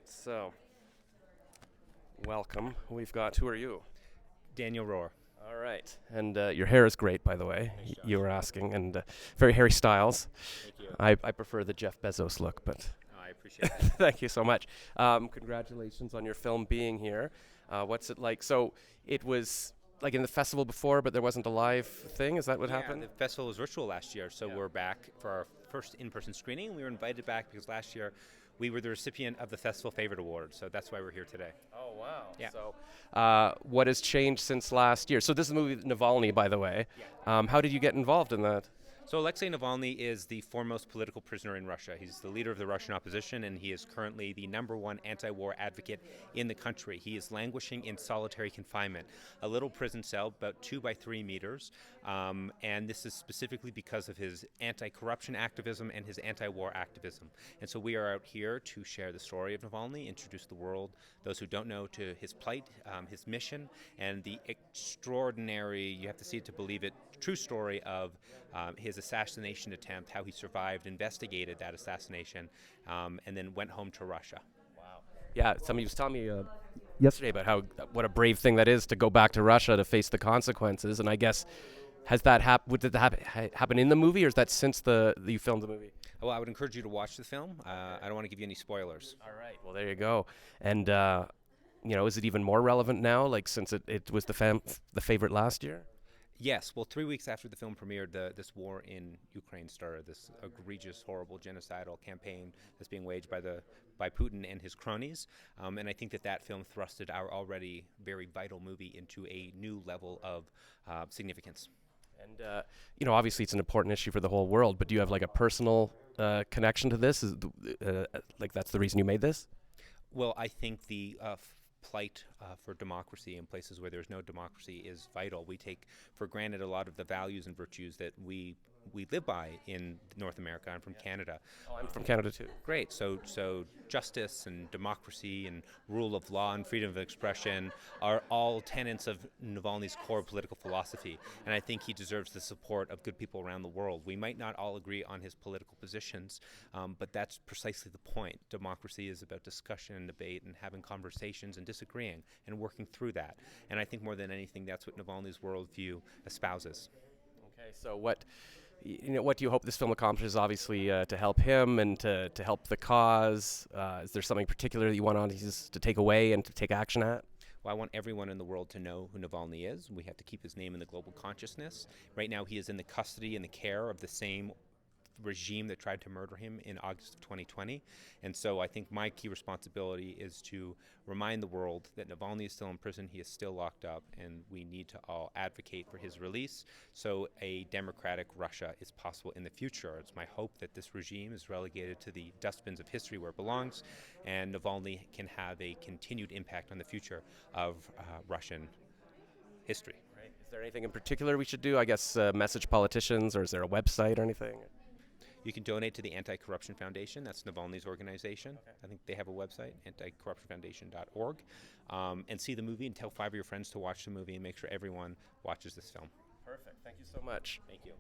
right, so welcome. Who are you? Daniel Rohr. All right, and your hair is great, by the way. Thanks, Josh. You were asking, and very Harry Styles. Thank you. I prefer the Jeff Bezos look, but Oh, I appreciate that. thank you so much. Congratulations on your film being here. What's it like? So it was like in the festival before, but there wasn't a live thing. Is that what happened? The festival was virtual last year, so Yeah. we're back for our first in-person screening. We were invited back because last year we were the recipient of the Festival Favorite Award, so that's why we're here today. Oh wow! Yeah. So, what has changed since last year? So this is the movie Navalny, by the way. Yeah. How did you get involved in that? So Alexei Navalny is the foremost political prisoner in Russia. He's the leader of the Russian opposition, and he is currently the #1 anti-war advocate in the country. He is languishing in solitary confinement, a little prison cell about 2 by 3 meters, and this is specifically because of his anti-corruption activism and his anti-war activism. And so we are out here to share the story of Navalny, introduce the world, those who don't know, to his plight, his mission, and the extraordinary, you have to see it to believe it, true story of his assassination attempt, how he survived, investigated that assassination, and then went home to Russia. Wow. Yeah, somebody was telling me yesterday about what a brave thing that is to go back to Russia to face the consequences. And I guess has that did that happen in the movie, or is that since you filmed the movie? Well, I would encourage you to watch the film. I don't want to give you any spoilers. All right. Well, there you go. And is it even more relevant now? Like since it was the favorite last year? Yes. Well, 3 weeks after the film premiered, this war in Ukraine started. This egregious, horrible, genocidal campaign that's being waged by Putin and his cronies. And I think that film thrusted our already very vital movie into a new level of significance. And obviously it's an important issue for the whole world. But do you have like a personal connection to this? Like that's the reason you made this? Well, I think the plight for democracy in places where there's no democracy is vital. We take for granted a lot of the values and virtues that we live by in North America. I'm from Canada. Oh, I'm from Canada too. Great. So justice and democracy and rule of law and freedom of expression are all tenets of Navalny's core political philosophy. And I think he deserves the support of good people around the world. We might not all agree on his political positions, but that's precisely the point. Democracy is about discussion and debate and having conversations and disagreeing and working through that. And I think more than anything, that's what Navalny's worldview espouses. Okay, so what do you hope this film accomplishes? Obviously, to help him and to help the cause. Is there something particular that you want audiences to take away and to take action at? Well, I want everyone in the world to know who Navalny is. We have to keep his name in the global consciousness. Right now, he is in the custody and the care of the same regime that tried to murder him in August of 2020. And so I think my key responsibility is to remind the world that Navalny is still in prison, he is still locked up, and we need to all advocate for his release so a democratic Russia is possible in the future. It's my hope that this regime is relegated to the dustbins of history where it belongs, and Navalny can have a continued impact on the future of Russian history. Right. Is there anything in particular we should do? I guess message politicians, or is there a website or anything? You can donate to the Anti-Corruption Foundation. That's Navalny's organization. Okay. I think they have a website, anticorruptionfoundation.org. And see the movie and tell 5 of your friends to watch the movie and make sure everyone watches this film. Perfect. Thank you so much. Thank you.